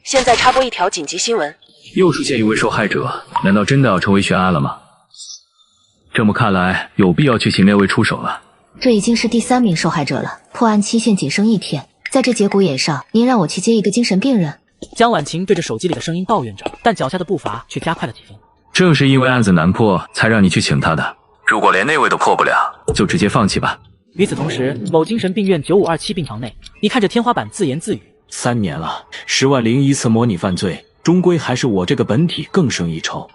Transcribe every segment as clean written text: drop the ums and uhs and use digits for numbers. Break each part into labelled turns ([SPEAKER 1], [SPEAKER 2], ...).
[SPEAKER 1] 现在插播一条紧急新闻，
[SPEAKER 2] 又出现一位受害者，难道真的要成为悬案了吗？这么看来，有必要去请那位出手了。
[SPEAKER 3] 这已经是第3名受害者了，破案期限仅剩1天。在这节骨眼上，您让我去接一个精神病人？
[SPEAKER 4] 江婉晴对着手机里的声音抱怨着，但脚下的步伐却加快了几分。
[SPEAKER 2] 正是因为案子难破，才让你去请他的。如果连那位都破不了，就直接放弃吧。
[SPEAKER 4] 与此同时，某精神病院9527病房内，你看着天花板自言自语
[SPEAKER 5] ：3年了，10万零1次模拟犯罪，终归还是我这个本体更胜一筹。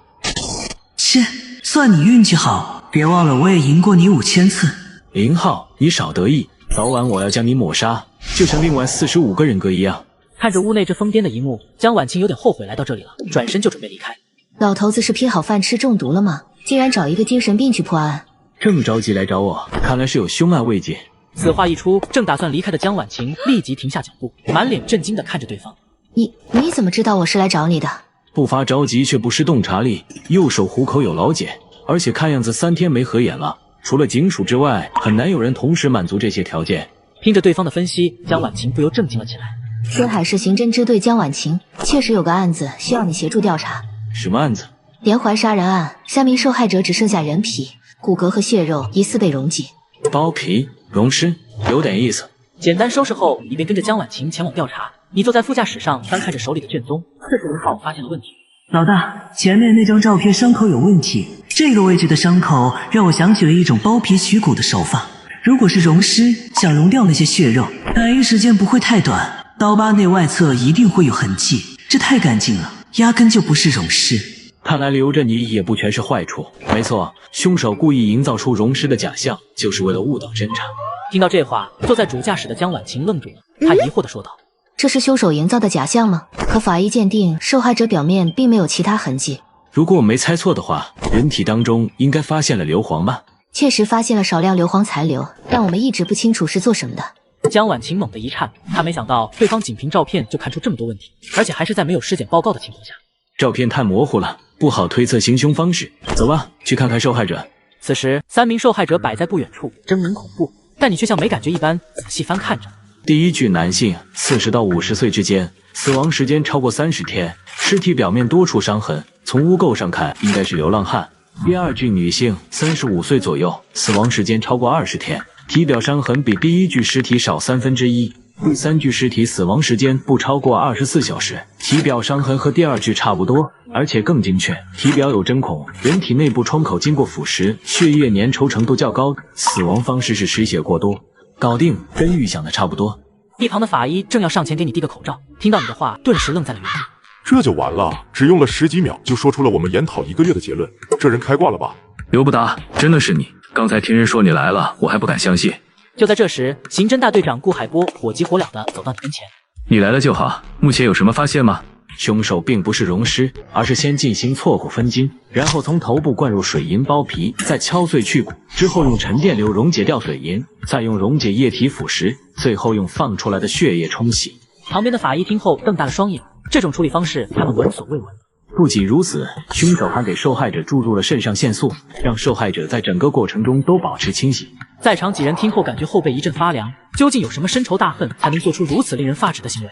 [SPEAKER 6] 切，算你运气好，别忘了我也赢过你5000次。
[SPEAKER 5] 林浩，你少得意，早晚我要将你抹杀，就像另外45个人格一样。
[SPEAKER 4] 看着屋内这疯癫的一幕，江婉晴有点后悔来到这里了，转身就准备离开。
[SPEAKER 3] 老头子是拼好饭吃中毒了吗？竟然找一个精神病去破案。
[SPEAKER 5] 这么着急来找我，看来是有凶案未解。
[SPEAKER 4] 此话一出，正打算离开的江婉晴立即停下脚步，满脸震惊地看着对方。
[SPEAKER 3] 你怎么知道我是来找你的？
[SPEAKER 5] 步伐着急却不失洞察力，右手虎口有老茧，而且看样子3天没合眼了。除了警署之外，很难有人同时满足这些条件。
[SPEAKER 4] 听着对方的分析，江婉晴不由震惊了起来。
[SPEAKER 3] 天海市刑侦支队江婉晴，确实有个案子需要你协助调查。
[SPEAKER 5] 什么案子？
[SPEAKER 3] 连环杀人案，3名受害者只剩下人皮、骨骼和血肉疑似被溶剂。
[SPEAKER 5] 包皮溶尸，有点意思。
[SPEAKER 4] 简单收拾后，你便跟着江婉晴前往调查。你坐在副驾驶上，翻看着手里的卷宗。这时林浩发现了问题。
[SPEAKER 6] 老大，前面那张照片伤口有问题，这个位置的伤口让我想起了一种剥皮取骨的手法。如果是溶尸，想溶掉那些血肉，反应时间不会太短，刀疤内外侧一定会有痕迹，这太干净了，压根就不是溶尸。
[SPEAKER 5] 看来留着你也不全是坏处。没错，凶手故意营造出溶尸的假象，就是为了误导侦查。
[SPEAKER 4] 听到这话，坐在主驾驶的江婉晴愣住了，她疑惑地说道：
[SPEAKER 3] 这是凶手营造的假象吗？可法医鉴定，受害者表面并没有其他痕迹。
[SPEAKER 5] 如果我没猜错的话，人体当中应该发现了硫磺吧？
[SPEAKER 3] 确实发现了少量硫磺残留，但我们一直不清楚是做什么的。
[SPEAKER 4] 江婉晴猛地一颤，她没想到对方仅凭照片就看出这么多问题，而且还是在没有尸检报告的情况下。
[SPEAKER 5] 照片太模糊了，不好推测行凶方式。走吧，去看看受害者。
[SPEAKER 4] 此时3名受害者摆在不远处，狰狞恐怖，但你却像没感觉一般仔细翻看着。
[SPEAKER 5] 第一具男性，40到50岁之间，死亡时间超过30天，尸体表面多处伤痕，从污垢上看应该是流浪汉。第二具女性，35岁左右，死亡时间超过20天，体表伤痕比第一具尸体少1/3。第3具尸体死亡时间不超过24小时，体表伤痕和第2具差不多，而且更精确。体表有针孔，人体内部窗口经过腐蚀，血液粘稠程度较高，死亡方式是失血过多。搞定，跟预想的差不多。
[SPEAKER 4] 一旁的法医正要上前给你递个口罩，听到你的话，顿时愣在了原地。
[SPEAKER 7] 这就完了，只用了10几秒就说出了我们研讨1个月的结论，这人开挂了吧？
[SPEAKER 2] 刘不达，真的是你？刚才听人说你来了，我还不敢相信。
[SPEAKER 4] 就在这时，刑侦大队长顾海波火急火燎地走到你跟前。
[SPEAKER 2] 你来了就好，目前有什么发现吗？
[SPEAKER 5] 凶手并不是溶尸，而是先进行错骨分筋，然后从头部灌入水银包皮，再敲碎去骨，之后用沉淀流溶解掉水银，再用溶解液体腐蚀，最后用放出来的血液冲洗。
[SPEAKER 4] 旁边的法医听后瞪大了双眼，这种处理方式他们闻所未闻。
[SPEAKER 5] 不仅如此，凶手还给受害者注入了肾上腺素，让受害者在整个过程中都保持清醒。
[SPEAKER 4] 在场几人听后感觉后背一阵发凉，究竟有什么深仇大恨才能做出如此令人发指的行为？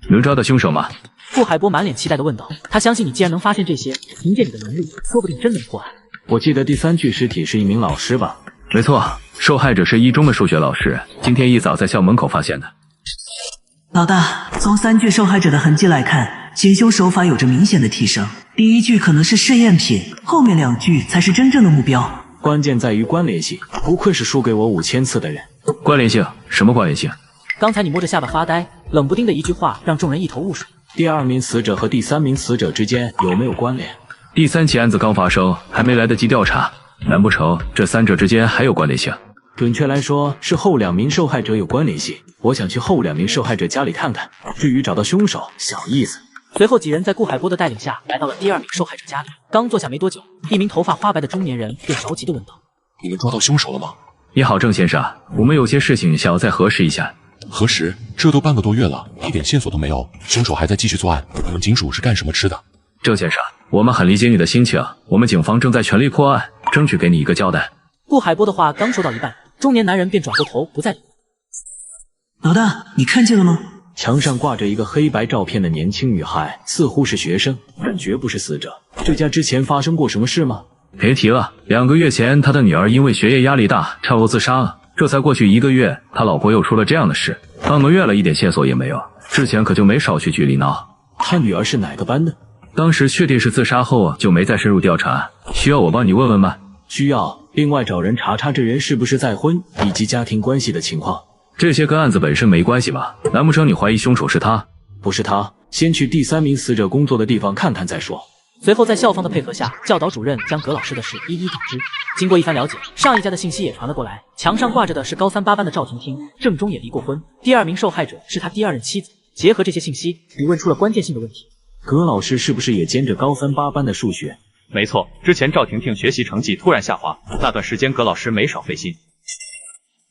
[SPEAKER 2] 能抓到凶手吗？
[SPEAKER 4] 顾海波满脸期待地问道。他相信你既然能发现这些，凭借你的能力，说不定真能破案。
[SPEAKER 5] 我记得第3具尸体是一名老师吧？
[SPEAKER 2] 没错，受害者是一中的数学老师，今天一早在校门口发现的。
[SPEAKER 6] 老大，从3具受害者的痕迹来看，行凶手法有着明显的提升。第1具可能是试验品，后面2具才是真正的目标。
[SPEAKER 5] 关键在于关联性，不愧是输给我5000次的人。
[SPEAKER 2] 关联性？什么关联性？
[SPEAKER 4] 刚才你摸着下巴发呆，冷不丁的一句话让众人一头雾水。
[SPEAKER 5] 第2名死者和第3名死者之间有没有关联？
[SPEAKER 2] 第3起案子刚发生，还没来得及调查，难不成这3者之间还有关联性？
[SPEAKER 5] 准确来说，是后2名受害者有关联性。我想去后2名受害者家里看看，至于找到凶手，小意思。
[SPEAKER 4] 随后几人在顾海波的带领下来到了第2名受害者家里。刚坐下没多久，一名头发花白的中年人便着急地问道：
[SPEAKER 8] 你们抓到凶手了吗？
[SPEAKER 2] 你好，郑先生，我们有些事情想要再核实一下。
[SPEAKER 8] 核实？这都半个多月了，一点线索都没有，凶手还在继续作案。你们警署是干什么吃的？
[SPEAKER 2] 郑先生，我们很理解你的心情，我们警方正在全力破案，争取给你一个交代。
[SPEAKER 4] 顾海波的话刚说到一半，中年男人便转过头不再理会。
[SPEAKER 6] 老大，你看见了吗？
[SPEAKER 5] 墙上挂着一个黑白照片的年轻女孩，似乎是学生，但绝不是死者。这家之前发生过什么事吗？
[SPEAKER 2] 别提了，2个月前他的女儿因为学业压力大跳楼自杀了，这才过去1个月，他老婆又出了这样的事，半个月了一点线索也没有，之前可就没少去局里闹。
[SPEAKER 5] 他女儿是哪个班的？
[SPEAKER 2] 当时确定是自杀后就没再深入调查，需要我帮你问问吗？
[SPEAKER 5] 需要。另外找人查查这人是不是再婚，以及家庭关系的情况。
[SPEAKER 2] 这些跟案子本身没关系吧？难不成你怀疑凶手是他？
[SPEAKER 5] 不是他，先去第3名死者工作的地方看看再说。
[SPEAKER 4] 随后在校方的配合下，教导主任将葛老师的事一一告知。经过一番了解，上一家的信息也传了过来，墙上挂着的是高3、8班的赵婷婷，正中也离过婚，第2名受害者是他第2任妻子。结合这些信息，你问出了关键性的问题。
[SPEAKER 5] 葛老师是不是也兼着高3、8班的数学？
[SPEAKER 9] 没错，之前赵婷婷学习成绩突然下滑，那段时间葛老师没少费心。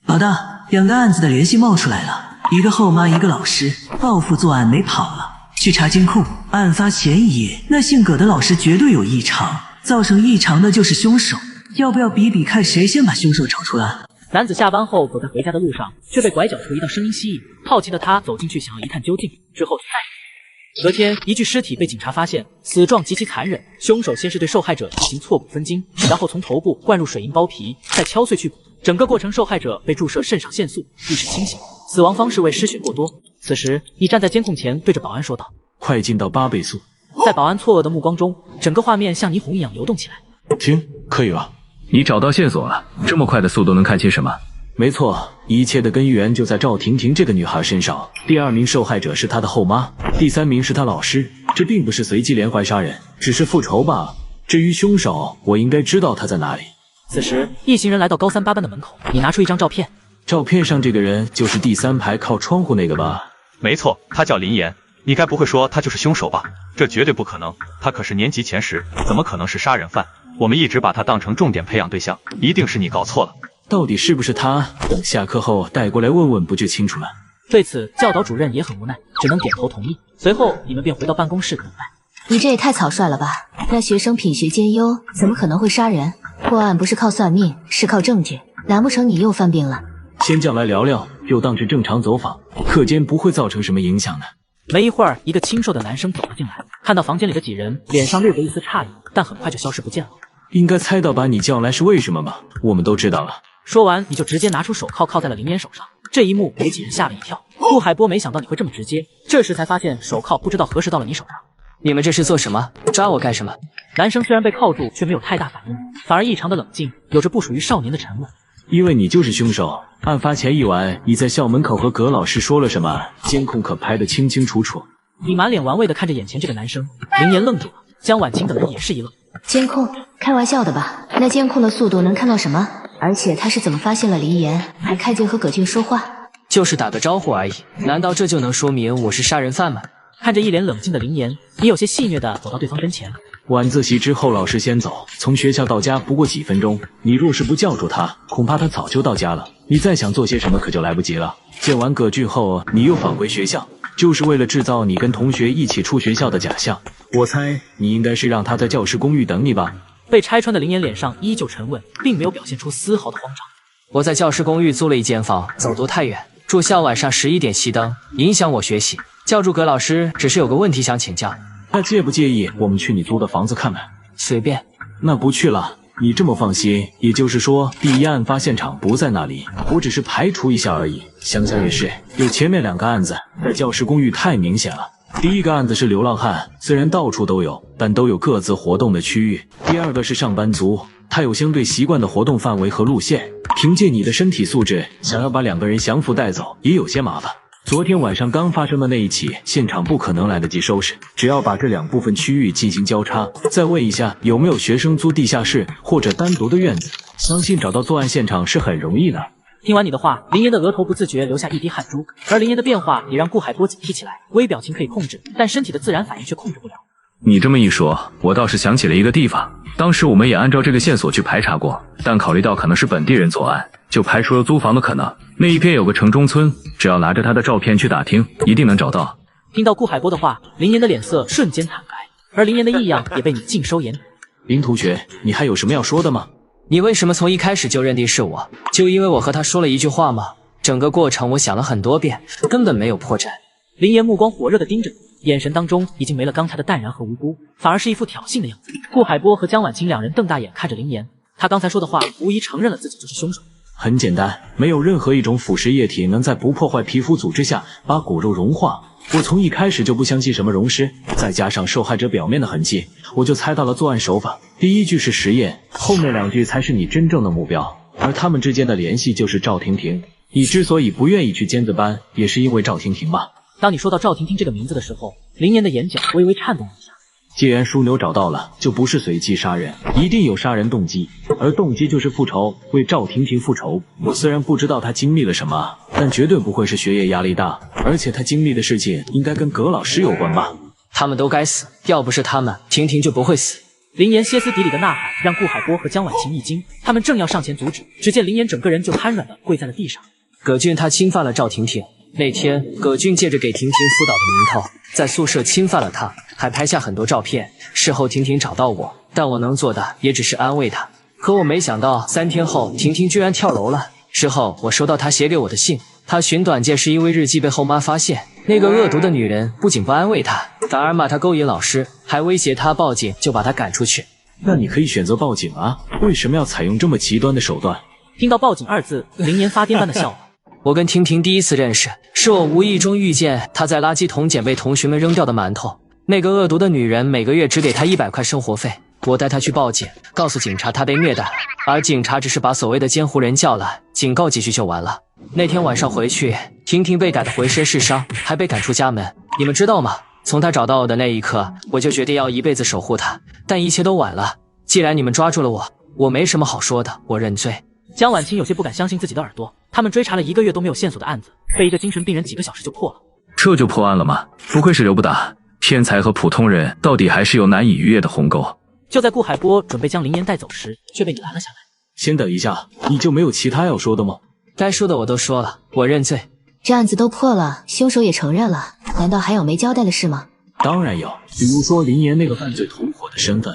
[SPEAKER 6] 老大，2个案子的联系冒出来了，一个后妈，一个老师，报复作案没跑了。去查监控，案发前一夜，那姓葛的老师绝对有异常，造成异常的就是凶手。要不要比比看谁先把凶手找出来？
[SPEAKER 4] 男子下班后走在回家的路上，却被拐角处一道声音吸引，好奇的他走进去想要一探究竟，之后就再也隔天，一具尸体被警察发现，死状极其残忍。凶手先是对受害者进行错骨分筋，然后从头部灌入水银包皮，再敲碎去骨。整个过程，受害者被注射肾上腺素，意识清醒，死亡方式为失血过多。此时，你站在监控前，对着保安说道：“
[SPEAKER 5] 快进到8倍速。”
[SPEAKER 4] 在保安错愕的目光中，整个画面像霓虹一样流动起来。
[SPEAKER 5] 停，可以了。
[SPEAKER 2] 你找到线索了？这么快的速度能看清什么？
[SPEAKER 5] 没错，一切的根源就在赵婷婷这个女孩身上。第2名受害者是她的后妈，第3名是她老师。这并不是随机连环杀人，只是复仇罢了。至于凶手，我应该知道他在哪里。
[SPEAKER 4] 此时，一行人来到高3、8班的门口，你拿出一张照片。
[SPEAKER 5] 照片上这个人就是第3排靠窗户那个吧？
[SPEAKER 9] 没错，他叫林岩。你该不会说他就是凶手吧？这绝对不可能，他可是年级前10，怎么可能是杀人犯？我们一直把他当成重点培养对象，一定是你搞错了。
[SPEAKER 5] 到底是不是他？等下课后带过来问问不就清楚了？
[SPEAKER 4] 对此，教导主任也很无奈，只能点头同意。随后，你们便回到办公室等待。
[SPEAKER 3] 你这也太草率了吧！那学生品学兼优，怎么可能会杀人？破案不是靠算命，是靠证据。难不成你又犯病了？
[SPEAKER 5] 先叫来聊聊，就当是正常走访，课间不会造成什么影响的。
[SPEAKER 4] 没一会儿，一个清瘦的男生走了进来，看到房间里的几人，脸上略过一丝诧异，但很快就消失不见了。
[SPEAKER 5] 应该猜到把你叫来是为什么吧？我们都知道了。
[SPEAKER 4] 说完，你就直接拿出手铐铐在了林岩手上。这一幕给几人吓了一跳。顾海波没想到你会这么直接，这时才发现手铐不知道何时到了你手上。
[SPEAKER 10] 你们这是做什么？抓我干什么？
[SPEAKER 4] 男生虽然被铐住，却没有太大反应，反而异常的冷静，有着不属于少年的沉稳。
[SPEAKER 5] 因为你就是凶手。案发前一晚，你在校门口和葛老师说了什么？监控可拍得清清楚楚。
[SPEAKER 4] 你满脸玩味的看着眼前这个男生，林岩愣住了，江婉晴等人也是一愣。
[SPEAKER 3] 监控？开玩笑的吧？那监控的速度能看到什么？而且他是怎么发现了林岩，还看见和葛俊说话？
[SPEAKER 10] 就是打个招呼而已，难道这就能说明我是杀人犯吗？
[SPEAKER 4] 看着一脸冷静的林岩，你有些戏谑的走到对方跟前。
[SPEAKER 5] 晚自习之后，老师先走，从学校到家不过几分钟。你若是不叫住他，恐怕他早就到家了。你再想做些什么，可就来不及了。见完葛俊后，你又返回学校，就是为了制造你跟同学一起出学校的假象。我猜你应该是让他在教师公寓等你吧？
[SPEAKER 4] 被拆穿的林岩脸上依旧沉稳，并没有表现出丝毫的慌张。
[SPEAKER 10] 我在教师公寓租了一间房，走读太远，住校晚上11点熄灯，影响我学习。叫住葛老师，只是有个问题想请教。
[SPEAKER 5] 那介不介意我们去你租的房子看看？
[SPEAKER 10] 随便。
[SPEAKER 5] 那不去了。你这么放心，也就是说第一案发现场不在那里，我只是排除一下而已。想想也是，有前面2个案子在教师公寓太明显了。第一个案子是流浪汉，虽然到处都有，但都有各自活动的区域。第2个是上班族，他有相对习惯的活动范围和路线。凭借你的身体素质，想要把2个人降服带走也有些麻烦。昨天晚上刚发生的那一起，现场不可能来得及收拾，只要把这2部分区域进行交叉，再问一下有没有学生租地下室或者单独的院子，相信找到作案现场是很容易的。
[SPEAKER 4] 听完你的话，林岩的额头不自觉流下一滴汗珠，而林岩的变化也让顾海波警惕起来。微表情可以控制，但身体的自然反应却控制不了。
[SPEAKER 2] 你这么一说，我倒是想起了一个地方，当时我们也按照这个线索去排查过，但考虑到可能是本地人作案，就排除了租房的可能。那一边有个城中村，只要拿着他的照片去打听，一定能找到。
[SPEAKER 4] 听到顾海波的话，林岩的脸色瞬间惨白，而林岩的异样也被你尽收眼底。
[SPEAKER 5] 林同学，你还有什么要说的吗？
[SPEAKER 10] 你为什么从一开始就认定是我？就因为我和他说了一句话吗？整个过程我想了很多遍，根本没有破绽。
[SPEAKER 4] 林岩目光火热地盯着你，眼神当中已经没了刚才的淡然和无辜，反而是一副挑衅的样子。顾海波和江婉晴两人瞪大眼看着林岩，他刚才说的话无疑承认了自己就是凶手。
[SPEAKER 5] 很简单，没有任何一种腐蚀液体能在不破坏皮肤组织下把骨肉融化。我从一开始就不相信什么溶尸，再加上受害者表面的痕迹，我就猜到了作案手法。第一句是实验，后面2句才是你真正的目标，而他们之间的联系就是赵婷婷。你之所以不愿意去尖子班，也是因为赵婷婷吧？
[SPEAKER 4] 当你说到赵婷婷这个名字的时候，林岩的眼角微微颤动了一下。
[SPEAKER 5] 既然枢纽找到了，就不是随机杀人，一定有杀人动机，而动机就是复仇，为赵婷婷复仇。我虽然不知道她经历了什么，但绝对不会是学业压力大，而且她经历的事情应该跟葛老师有关吧？
[SPEAKER 10] 他们都该死，要不是他们，婷婷就不会死。
[SPEAKER 4] 林岩歇斯底里的呐喊让顾海波和江婉晴一惊，他们正要上前阻止，只见林岩整个人就瘫软的跪在了地上。
[SPEAKER 10] 葛俊他侵犯了赵婷婷，那天葛俊借着给婷婷辅导的名头，在宿舍侵犯了她，还拍下很多照片。事后婷婷找到我，但我能做的也只是安慰她。可我没想到3天后婷婷居然跳楼了。之后我收到她写给我的信，她寻短见是因为日记被后妈发现，那个恶毒的女人不仅不安慰她，反而骂她勾引老师，还威胁她报警就把她赶出去。
[SPEAKER 5] 那你可以选择报警啊，为什么要采用这么极端的手段？
[SPEAKER 4] 听到报警2字，林岩发癫般的笑了。
[SPEAKER 10] 我跟婷婷第一次认识，是我无意中遇见她在垃圾桶捡被同学们扔掉的馒头。那个恶毒的女人每个月只给她100块生活费，我带她去报警，告诉警察她被虐待，而警察只是把所谓的监护人叫来，警告几句就完了。那天晚上回去，婷婷被打得浑身是伤，还被赶出家门。你们知道吗？从她找到我的那一刻，我就决定要一辈子守护她，但一切都晚了。既然你们抓住了我，我没什么好说的，我认罪。
[SPEAKER 4] 江婉清有些不敢相信自己的耳朵，他们追查了1个月都没有线索的案子，被一个精神病人几个小时就破了。
[SPEAKER 2] 这就破案了吗？不愧是刘不打，天才和普通人到底还是有难以逾越的鸿沟。
[SPEAKER 4] 就在顾海波准备将林岩带走时，却被你拦了下来。
[SPEAKER 5] 先等一下，你就没有其他要说的吗？
[SPEAKER 10] 该说的我都说了，我认罪。
[SPEAKER 3] 这案子都破了，凶手也承认了，难道还有没交代的事吗？
[SPEAKER 5] 当然有，比如说林岩那个犯罪同伙的身份。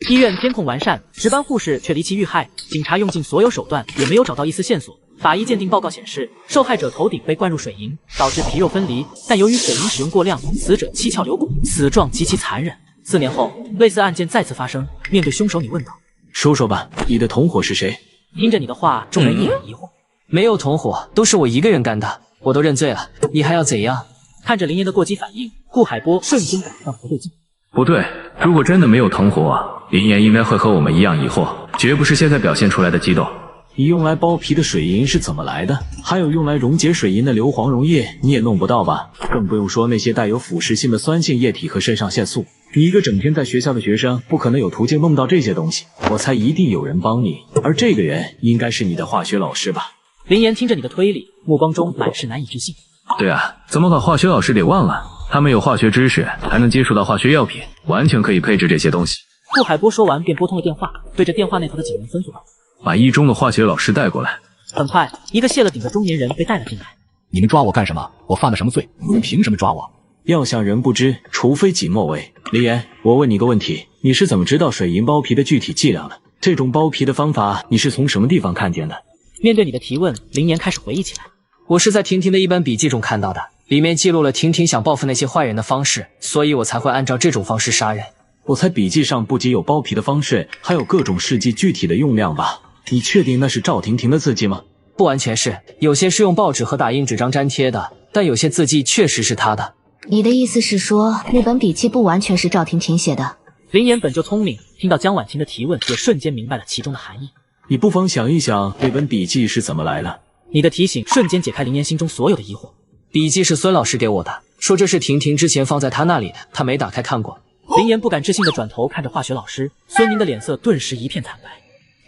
[SPEAKER 4] 医院监控完善，值班护士却离奇遇害，警察用尽所有手段也没有找到一丝线索。法医鉴定报告显示，受害者头顶被灌入水银，导致皮肉分离，但由于水银使用过量，死者七窍流骨，死状极其残忍。4年后，类似案件再次发生，面对凶手，你问道：“
[SPEAKER 5] 说说吧，你的同伙是谁？”
[SPEAKER 4] 听着你的话，众人一脸疑惑。
[SPEAKER 10] 没有同伙，都是我一个人干的，我都认罪了，你还要怎样？
[SPEAKER 4] 看着林岩的过激反应，顾海波瞬间感到不对劲。
[SPEAKER 2] 不对，如果真的没有同伙，林岩应该会和我们一样疑惑，绝不是现在表现出来的激动。
[SPEAKER 5] 你用来包皮的水银是怎么来的？还有用来溶解水银的硫磺溶液，你也弄不到吧？更不用说那些带有腐蚀性的酸性液体和肾上腺素。你一个整天在学校的学生，不可能有途径弄到这些东西。我猜一定有人帮你，而这个人应该是你的化学老师吧？
[SPEAKER 4] 林岩听着你的推理，目光中满是难以置信。
[SPEAKER 2] 对啊，怎么把化学老师给忘了？他们有化学知识，还能接触到化学药品，完全可以配置这些东西。
[SPEAKER 4] 顾海波说完便拨通了电话，对着电话那头的警员吩咐道：“
[SPEAKER 2] 把一中的化学老师带过来。”
[SPEAKER 4] 很快，一个卸了顶的中年人被带了进来。
[SPEAKER 11] 你们抓我干什么？我犯了什么罪？你们凭什么抓我？
[SPEAKER 5] 要想人不知，除非己莫为。林岩，我问你个问题，你是怎么知道水银包皮的具体剂量的？这种包皮的方法，你是从什么地方看见的？
[SPEAKER 4] 面对你的提问，林岩开始回忆起来。
[SPEAKER 10] 我是在婷婷的一本笔记中看到的，里面记录了婷婷想报复那些坏人的方式，所以我才会按照这种方式杀人。
[SPEAKER 5] 我猜笔记上不仅有包皮的方式，还有各种试剂具体的用量吧？你确定那是赵婷婷的字迹吗？
[SPEAKER 10] 不完全是，有些是用报纸和打印纸张粘贴的，但有些字迹确实是她的。
[SPEAKER 3] 你的意思是说，那本笔记不完全是赵婷婷写的？
[SPEAKER 4] 林岩本就聪明，听到江婉晴的提问，也瞬间明白了其中的含义。
[SPEAKER 5] 你不妨想一想，那本笔记是怎么来的？
[SPEAKER 4] 你的提醒瞬间解开林岩心中所有的疑惑。
[SPEAKER 10] 笔记是孙老师给我的，说这是婷婷之前放在他那里的，他没打开看过。
[SPEAKER 4] 林岩不敢置信地转头看着化学老师，孙宁的脸色顿时一片惨白。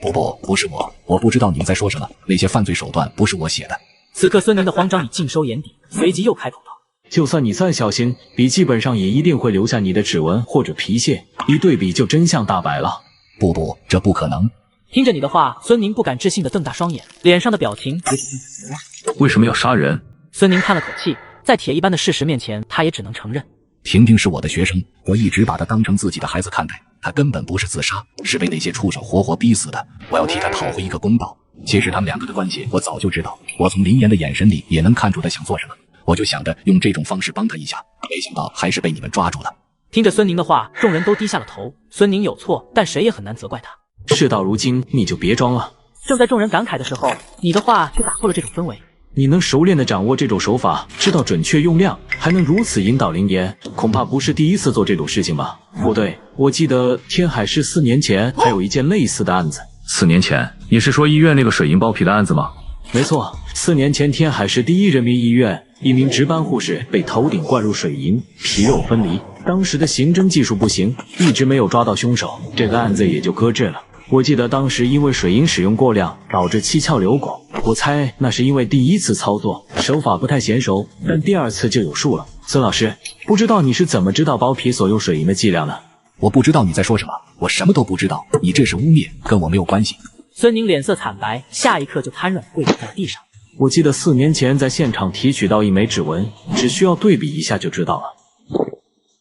[SPEAKER 11] 不是我不知道你们在说什么，那些犯罪手段不是我写的。
[SPEAKER 4] 此刻孙宁的慌张已尽收眼底，随即又开口道：“
[SPEAKER 5] 就算你再小心，笔记本上也一定会留下你的指纹或者皮屑，一对比就真相大白了。”
[SPEAKER 11] 不，这不可能。
[SPEAKER 4] 听着你的话，孙宁不敢置信地瞪大双眼，脸上的表情也几近绝望。
[SPEAKER 2] 为什么要杀人？
[SPEAKER 4] 孙宁叹了口气，在铁一般的事实面前，他也只能承认。
[SPEAKER 11] 婷婷是我的学生，我一直把她当成自己的孩子看待，她根本不是自杀，是被那些畜生活活逼死的。我要替她讨回一个公道。其实他们2个的关系我早就知道，我从林岩的眼神里也能看出他想做什么。我就想着用这种方式帮他一下，没想到还是被你们抓住了。
[SPEAKER 4] 听着孙宁的话，众人都低下了头。孙宁有错，但谁也很难责怪他。
[SPEAKER 5] 事到如今，你就别装了。
[SPEAKER 4] 正在众人感慨的时候，你的话却打破了这种氛围。
[SPEAKER 5] 你能熟练地掌握这种手法，知道准确用量，还能如此引导灵言，恐怕不是第一次做这种事情吧？不对，我记得天海市4年前还有一件类似的案子。
[SPEAKER 2] 4年前，你是说医院那个水银包皮的案子吗？
[SPEAKER 5] 没错，4年前天海市第一人民医院，一名值班护士被头顶灌入水银，皮肉分离。当时的刑侦技术不行，一直没有抓到凶手，这个案子也就搁置了。我记得当时因为水银使用过量，导致七窍流淞。我猜那是因为第一次操作手法不太娴熟，但第二次就有数了。孙老师，不知道你是怎么知道包皮所用水银的剂量的？
[SPEAKER 11] 我不知道你在说什么，我什么都不知道，你这是污蔑，跟我没有关系。
[SPEAKER 4] 孙宁脸色惨白，下一刻就瘫软跪倒在地上。
[SPEAKER 5] 我记得4年前在现场提取到一枚指纹，只需要对比一下就知道了。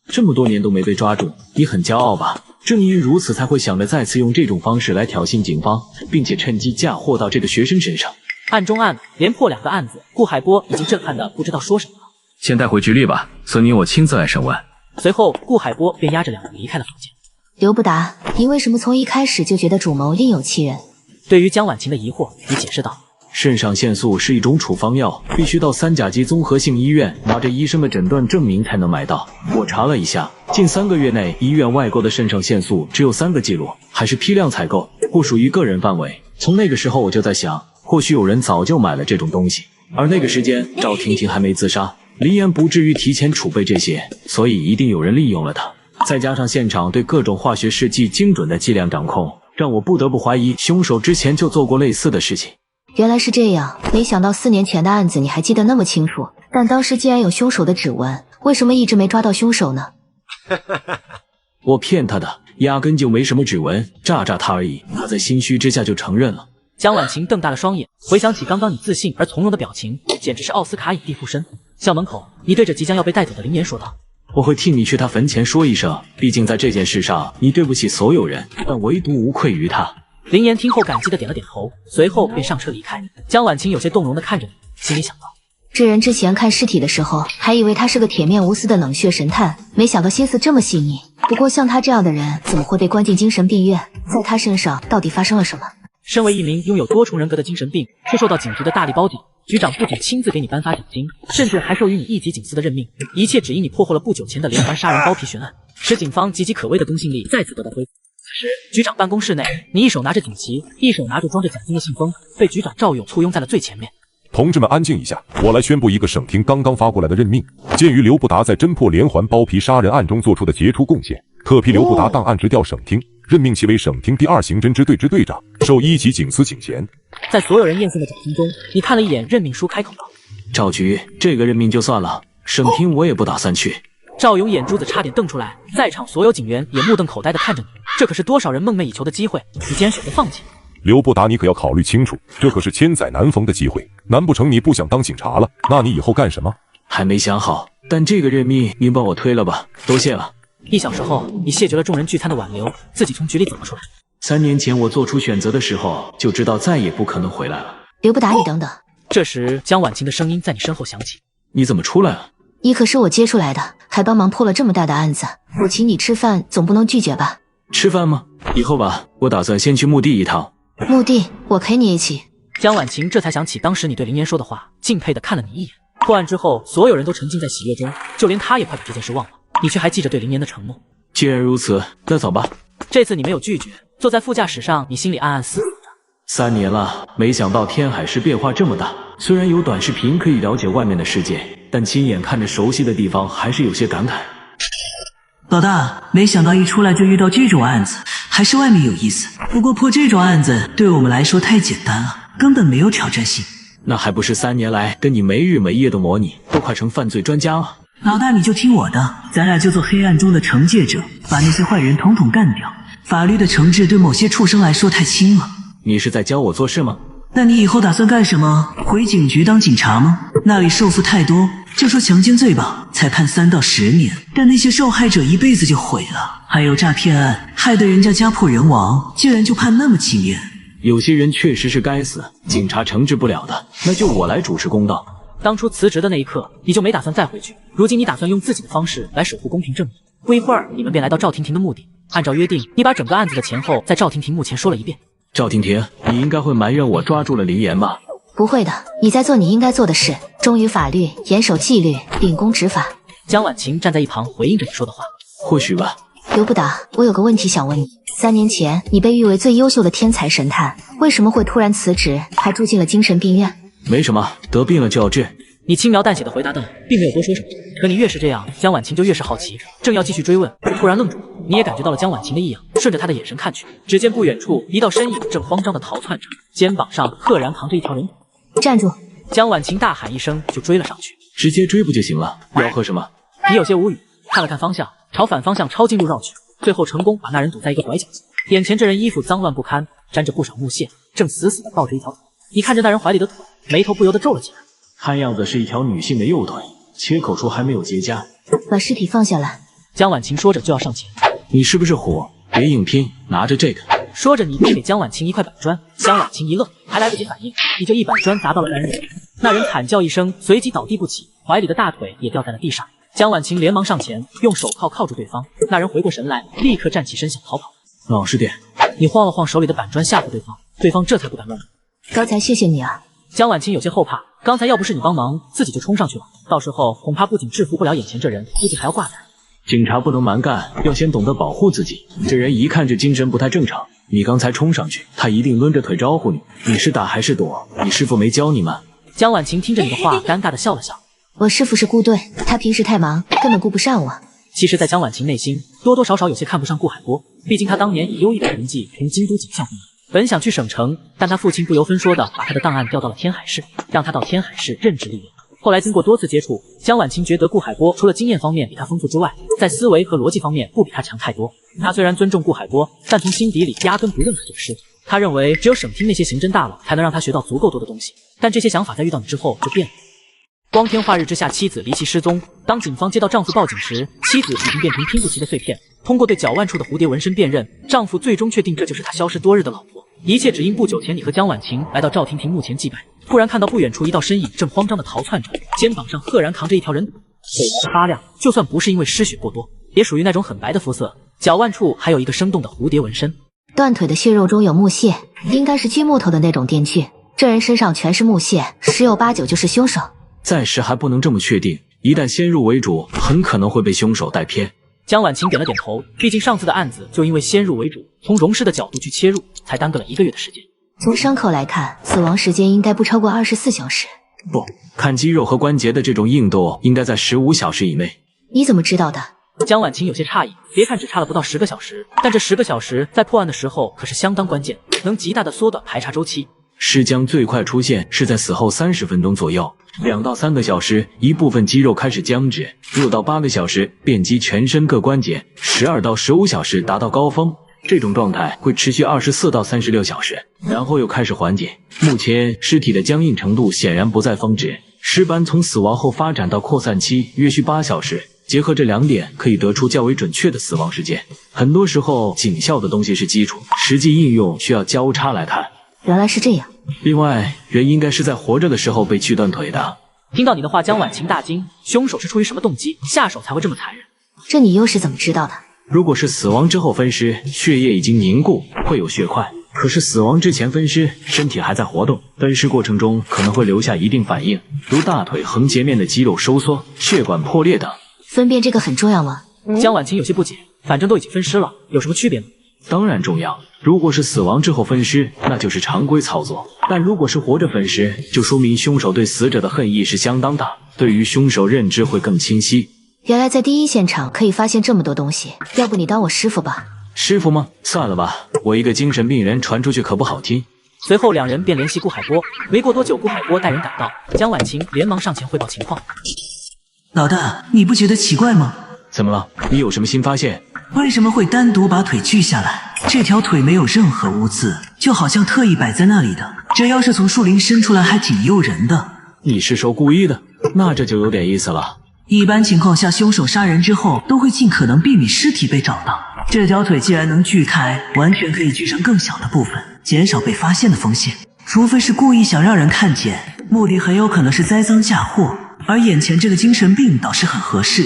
[SPEAKER 5] 这么多年都没被抓住，你很骄傲吧？正因如此，才会想着再次用这种方式来挑衅警方，并且趁机嫁祸到这个学生身上。
[SPEAKER 4] 案中案，连破2个案子，顾海波已经震撼的不知道说什么了。
[SPEAKER 2] 先带回局里吧，孙宁我亲自来审问。
[SPEAKER 4] 随后，顾海波便押着2人离开了房间。
[SPEAKER 3] 刘不达，你为什么从一开始就觉得主谋另有其人？
[SPEAKER 4] 对于江婉晴的疑惑，你解释道。
[SPEAKER 5] 肾上腺素是一种处方药，必须到3甲级综合性医院拿着医生的诊断证明才能买到。我查了一下，近3个月内医院外购的肾上腺素只有3个记录，还是批量采购，不属于个人范围。从那个时候我就在想，或许有人早就买了这种东西，而那个时间赵婷婷还没自杀，林岩不至于提前储备这些，所以一定有人利用了它。再加上现场对各种化学试剂精准的剂量掌控，让我不得不怀疑凶手之前就做过类似的事情。
[SPEAKER 3] 原来是这样，没想到4年前的案子你还记得那么清楚。但当时既然有凶手的指纹，为什么一直没抓到凶手呢？
[SPEAKER 5] 我骗他的，压根就没什么指纹，诈诈他而已。他在心虚之下就承认了。
[SPEAKER 4] 江婉晴瞪大了双眼，回想起刚刚你自信而从容的表情，简直是奥斯卡影帝附身。校门口，你对着即将要被带走的林岩说道：“
[SPEAKER 5] 我会替你去他坟前说一声，毕竟在这件事上，你对不起所有人，但唯独无愧于他。”
[SPEAKER 4] 林岩听后感激的点了点头，随后便上车离开。江婉晴有些动容的看着你，心里想到：
[SPEAKER 3] 这人之前看尸体的时候，还以为他是个铁面无私的冷血神探，没想到心思这么细腻。不过像他这样的人，怎么会被关进精神病院？在他身上到底发生了什么？
[SPEAKER 4] 身为一名拥有多重人格的精神病，却受到警局的大力包庇，局长不仅亲自给你颁发奖金，甚至还授予你1级警司的任命，一切只因你破获了不久前的连环杀人包皮悬案，使警方岌岌可危的公信力再次得到恢复。此时，局长办公室内，你一手拿着锦旗，一手拿着装着奖金的信封，被局长赵勇簇拥在了最前面。
[SPEAKER 7] 同志们安静一下，我来宣布一个省厅刚刚发过来的任命。鉴于刘不达在侦破连环包皮杀人案中做出的杰出贡献，特批刘不达档案直调省厅，任命其为省厅第2刑侦支队支队长，授1级警司请衔。
[SPEAKER 4] 在所有人验送的奖金中，你看了一眼任命书，开口道：“
[SPEAKER 5] 赵局，这个任命就算了，省厅我也不打算去。”
[SPEAKER 4] 赵勇眼珠子差点瞪出来，在场所有警员也目瞪口呆地看着你，这可是多少人梦寐以求的机会，你竟然舍得放弃？
[SPEAKER 7] 刘不达，你可要考虑清楚，这可是千载难逢的机会，难不成你不想当警察了？那你以后干什么？
[SPEAKER 5] 还没想好，但这个任命您帮我推了吧，多谢了。
[SPEAKER 4] 1小时后，你谢绝了众人聚餐的挽留，自己从局里走了出来。
[SPEAKER 5] 3年前我做出选择的时候，就知道再也不可能回来了。
[SPEAKER 3] 刘不达，你等等。
[SPEAKER 4] 这时，江婉晴的声音在你身后响起：“
[SPEAKER 5] 你怎么出来了？
[SPEAKER 3] 你可是我接出来的，还帮忙破了这么大的案子，我请你吃饭，总不能拒绝吧？”
[SPEAKER 5] 吃饭吗？以后吧，我打算先去墓地一趟。
[SPEAKER 3] 墓地，我陪你一起。
[SPEAKER 4] 江婉晴这才想起当时你对林岩说的话，敬佩地看了你一眼。破案之后，所有人都沉浸在喜悦中，就连他也快把这件事忘了，你却还记着对林岩的承诺。
[SPEAKER 5] 既然如此，那走吧。
[SPEAKER 4] 这次你没有拒绝，坐在副驾驶上，你心里暗暗思索着。
[SPEAKER 5] 3年了，没想到天海市变化这么大。虽然有短视频可以了解外面的世界，但亲眼看着熟悉的地方，还是有些感慨。
[SPEAKER 6] 老大，没想到一出来就遇到这种案子，还是外面有意思。不过破这种案子对我们来说太简单了，根本没有挑战性。
[SPEAKER 5] 那还不是3年来跟你没日没夜的模拟，都快成犯罪专家了。
[SPEAKER 6] 老大，你就听我的，咱俩就做黑暗中的惩戒者，把那些坏人统统干掉。法律的惩治对某些畜生来说太轻了。
[SPEAKER 5] 你是在教我做事吗？
[SPEAKER 6] 那你以后打算干什么？回警局当警察吗？那里受负太多，就说强奸罪吧，才判3到10年，但那些受害者一辈子就毁了。还有诈骗案，害得人家家破人亡，竟然就判那么轻严。
[SPEAKER 5] 有些人确实是该死，警察惩治不了的，那就我来主持公道。
[SPEAKER 4] 当初辞职的那一刻，你就没打算再回去。如今你打算用自己的方式来守护公平正义。不一会儿，你们便来到赵婷婷的墓地。按照约定，你把整个案子的前后在赵婷婷墓前说了一遍。
[SPEAKER 5] 赵婷婷，你应该会埋怨我抓住了林岩吧？
[SPEAKER 3] 不会的，你在做你应该做的事，忠于法律，严守纪律，秉公执法。
[SPEAKER 4] 江婉晴站在一旁回应着你说的话。
[SPEAKER 5] 或许吧。
[SPEAKER 3] 刘不打，我有个问题想问你：3年前你被誉为最优秀的天才神探，为什么会突然辞职，还住进了精神病院？
[SPEAKER 5] 没什么，得病了就要治。
[SPEAKER 4] 你轻描淡写的回答道，并没有多说什么。可你越是这样，江婉晴就越是好奇，正要继续追问，却突然愣住了。你也感觉到了江婉晴的异样，顺着她的眼神看去，只见不远处一道身影正慌张的逃窜着，肩膀上赫然扛着一条人骨。
[SPEAKER 3] 站住！
[SPEAKER 4] 江婉晴大喊一声，就追了上去。
[SPEAKER 5] 直接追不就行了？吆喝什么？
[SPEAKER 4] 你有些无语，看了看方向，朝反方向抄近路绕去，最后成功把那人堵在一个拐角处。眼前这人衣服脏乱不堪，沾着不少木屑，正死死地抱着一条腿。你看着那人怀里的腿，眉头不由得皱了起来。
[SPEAKER 5] 看样子是一条女性的右腿，切口处还没有结痂。
[SPEAKER 3] 把尸体放下来。
[SPEAKER 4] 江婉晴说着就要上前。
[SPEAKER 5] 你是不是虎？别硬拼，拿着这个。
[SPEAKER 4] 说着，你递给江婉晴一块板砖。江婉晴一愣，还来不及反应，你就一板砖砸到了那人脸。那人惨叫一声，随即倒地不起，怀里的大腿也掉在了地上。江婉晴连忙上前，用手铐住对方。那人回过神来，立刻站起身想逃跑。
[SPEAKER 5] 老实点。
[SPEAKER 4] 你晃了晃手里的板砖吓唬对方，对方这才不敢乱动。
[SPEAKER 3] 刚才谢谢你啊。
[SPEAKER 4] 江婉晴有些后怕，刚才要不是你帮忙，自己就冲上去了，到时候恐怕不仅制服不了眼前这人，估计还要挂彩。
[SPEAKER 5] 警察不能蛮干，要先懂得保护自己。这人一看这精神不太正常，你刚才冲上去，他一定抡着腿招呼你，你是打还是躲？你师傅没教你吗？
[SPEAKER 4] 江婉晴听着你的话，尴尬的笑了笑。
[SPEAKER 3] 我师傅是顾队，他平时太忙，根本顾不上我。
[SPEAKER 4] 其实，在江婉晴内心，多多少少有些看不上顾海波，毕竟他当年以优异的成绩从京都警校毕业。本想去省城，但他父亲不由分说的把他的档案调到了天海市，让他到天海市任职历练。后来经过多次接触，江婉晴觉得顾海波除了经验方面比他丰富之外，在思维和逻辑方面不比他强太多。他虽然尊重顾海波，但从心底里压根不认可这个师傅。他认为只有省厅那些刑侦大佬才能让他学到足够多的东西，但这些想法在遇到你之后就变了。光天化日之下，妻子离奇失踪。当警方接到丈夫报警时，妻子已经变成拼不齐的碎片。通过对脚腕处的蝴蝶纹身辨认，丈夫最终确定这就是他消失多日的老婆。一切只因不久前你和江婉晴来到赵婷婷墓前祭拜，突然看到不远处一道身影正慌张地逃窜着，肩膀上赫然扛着一条人骨，腿毛发亮，就算不是因为失血过多，也属于那种很白的肤色。脚腕处还有一个生动的蝴蝶纹身。
[SPEAKER 3] 断腿的血肉中有木屑，应该是锯木头的那种电锯。这人身上全是木屑，10有8九就是凶手。
[SPEAKER 5] 暂时还不能这么确定，一旦先入为主，很可能会被凶手带偏。
[SPEAKER 4] 江婉晴点了点头，毕竟上次的案子就因为先入为主，从容氏的角度去切入，才耽搁了1个月的时间。
[SPEAKER 3] 从伤口来看，死亡时间应该不超过24小时。
[SPEAKER 5] 不，看肌肉和关节的这种硬度，应该在15小时以内。
[SPEAKER 3] 你怎么知道的？
[SPEAKER 4] 江婉晴有些诧异，别看只差了不到10个小时，但这10个小时在破案的时候可是相当关键，能极大的缩短排查周期。
[SPEAKER 5] 尸僵最快出现是在死后30分钟左右，2到3个小时，一部分肌肉开始僵直；6到8个小时，遍及全身各关节；12到15小时达到高峰。这种状态会持续24到36小时，然后又开始缓解。目前尸体的僵硬程度显然不在峰值，尸斑从死亡后发展到扩散期约需8小时。结合这2点，可以得出较为准确的死亡时间。很多时候，警校的东西是基础，实际应用需要交叉来看。
[SPEAKER 3] 原来是这样。
[SPEAKER 5] 另外，人应该是在活着的时候被锯断腿的。
[SPEAKER 4] 听到你的话，江婉晴大惊，凶手是出于什么动机下手才会这么残忍？
[SPEAKER 3] 这你又是怎么知道的？
[SPEAKER 5] 如果是死亡之后分尸，血液已经凝固，会有血块。可是死亡之前分尸，身体还在活动，分尸过程中可能会留下一定反应，如大腿横截面的肌肉收缩、血管破裂等。
[SPEAKER 3] 分辨这个很重要吗？
[SPEAKER 4] 江婉晴有些不解，反正都已经分尸了，有什么区别吗？
[SPEAKER 5] 当然重要。如果是死亡之后分尸，那就是常规操作；但如果是活着分尸，就说明凶手对死者的恨意是相当大，对于凶手认知会更清晰。
[SPEAKER 3] 原来在第一现场可以发现这么多东西，要不你当我师傅吧？
[SPEAKER 5] 师傅吗？算了吧，我一个精神病人传出去可不好听。
[SPEAKER 4] 随后2人便联系顾海波，没过多久，顾海波带人赶到，江婉晴连忙上前汇报情况。
[SPEAKER 6] 老大，你不觉得奇怪吗？
[SPEAKER 5] 怎么了？你有什么新发现？
[SPEAKER 6] 为什么会单独把腿锯下来？这条腿没有任何污渍，就好像特意摆在那里的。这要是从树林伸出来，还挺诱人的。
[SPEAKER 5] 你是说故意的？那这就有点意思了。
[SPEAKER 6] 一般情况下，凶手杀人之后都会尽可能避免尸体被找到。这条腿既然能锯开，完全可以锯成更小的部分，减少被发现的风险。除非是故意想让人看见，目的很有可能是栽赃嫁祸，而眼前这个精神病倒是很合适。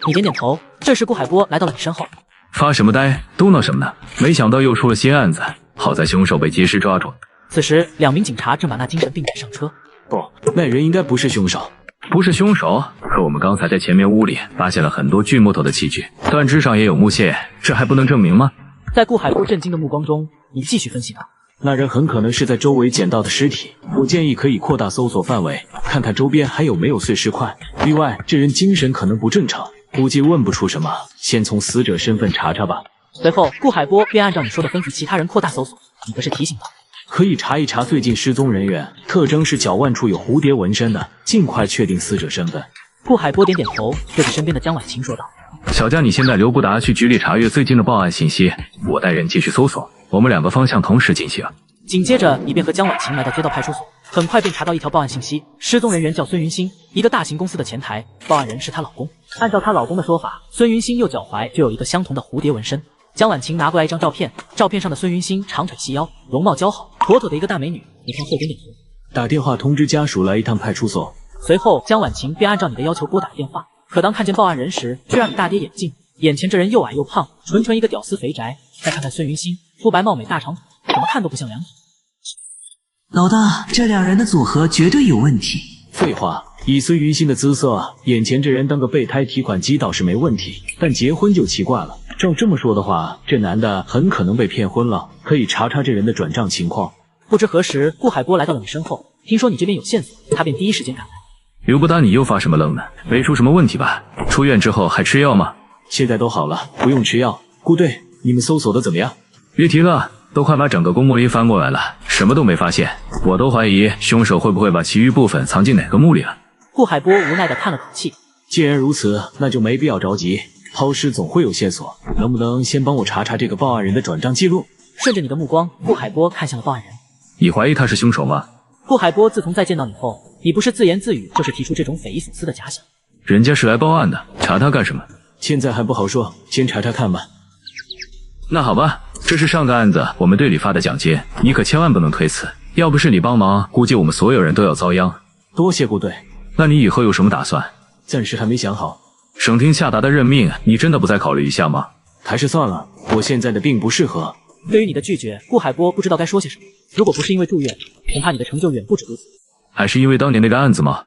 [SPEAKER 4] 你点点头。这时顾海波来到了你身后。
[SPEAKER 2] 发什么呆，嘟囔什么呢？没想到又出了新案子，好在凶手被及时抓住。
[SPEAKER 4] 此时2名警察正把那精神病带上车。
[SPEAKER 5] 不，那人应该不是凶手。
[SPEAKER 2] 不是凶手，可我们刚才在前面屋里发现了很多锯木头的器具，断肢上也有木屑，这还不能证明吗？
[SPEAKER 4] 在顾海波震惊的目光中，你继续分析道：
[SPEAKER 5] 那人很可能是在周围捡到的尸体，我建议可以扩大搜索范围，看看周边还有没有碎尸块。另外，这人精神可能不正常，估计问不出什么，先从死者身份查查吧。
[SPEAKER 4] 随后，顾海波便按照你说的吩咐其他人扩大搜索。你可是提醒道：
[SPEAKER 5] 可以查一查最近失踪人员，特征是脚腕处有蝴蝶纹身的，尽快确定死者身份。
[SPEAKER 4] 顾海波点点头，对着身边的江婉晴说道：
[SPEAKER 2] 小江，你先带刘不达去局里查阅最近的报案信息，我带人继续搜索，我们2个方向同时进行。
[SPEAKER 4] 紧接着，你便和江婉晴来到街道派出所，很快便查到一条报案信息，失踪人员叫孙云欣，一个大型公司的前台，报案人是她老公。按照她老公的说法，孙云欣右脚踝就有一个相同的蝴蝶纹身。江婉晴拿过来一张照片，照片上的孙云欣长腿细腰，容貌姣好，妥妥的一个大美女。你看后点点头，
[SPEAKER 5] 打电话通知家属来一趟派出所。
[SPEAKER 4] 随后，江婉晴便按照你的要求拨打了电话。可当看见报案人时，却让你大跌眼镜。眼前这人又矮又胖，纯纯一个屌丝肥宅。再看看孙云欣，肤白貌美大长腿，怎么看都不像两口。
[SPEAKER 6] 老大，这2人的组合绝对有问题。
[SPEAKER 5] 废话，以孙云欣的姿色，眼前这人当个备胎提款机倒是没问题，但结婚就奇怪了。照这么说的话，这男的很可能被骗婚了，可以查查这人的转账情况。
[SPEAKER 4] 不知何时，顾海波来到了你身后，听说你这边有线索，他便第一时间赶来。
[SPEAKER 2] 刘不达，你又发什么愣呢？没出什么问题吧？出院之后还吃药吗？
[SPEAKER 5] 现在都好了，不用吃药。顾队，你们搜索的怎么样？
[SPEAKER 2] 别提了，都快把整个公墓林翻过来了，什么都没发现。我都怀疑凶手会不会把其余部分藏进哪个墓里了。
[SPEAKER 4] 顾海波无奈地叹了口气。
[SPEAKER 5] 既然如此，那就没必要着急，抛尸总会有线索，能不能先帮我查查这个报案人的转账记录？
[SPEAKER 4] 顺着你的目光，顾海波看向了报案人。
[SPEAKER 2] 你怀疑他是凶手吗？
[SPEAKER 4] 顾海波自从再见到你后，你不是自言自语，就是提出这种匪夷所思的假想。
[SPEAKER 2] 人家是来报案的，查他干什么？
[SPEAKER 5] 现在还不好说，先查查看吧。
[SPEAKER 2] 那好吧，这是上个案子我们队里发的奖金，你可千万不能推辞。要不是你帮忙，估计我们所有人都要遭殃。
[SPEAKER 5] 多谢顾队。
[SPEAKER 2] 那你以后有什么打算？
[SPEAKER 5] 暂时还没想好。
[SPEAKER 2] 省厅下达的任命，你真的不再考虑一下吗？
[SPEAKER 5] 还是算了，我现在的病不适合。
[SPEAKER 4] 对于你的拒绝，顾海波不知道该说些什么。如果不是因为住院，恐怕你的成就远不止如此。
[SPEAKER 2] 还是因为当年那个案子吗？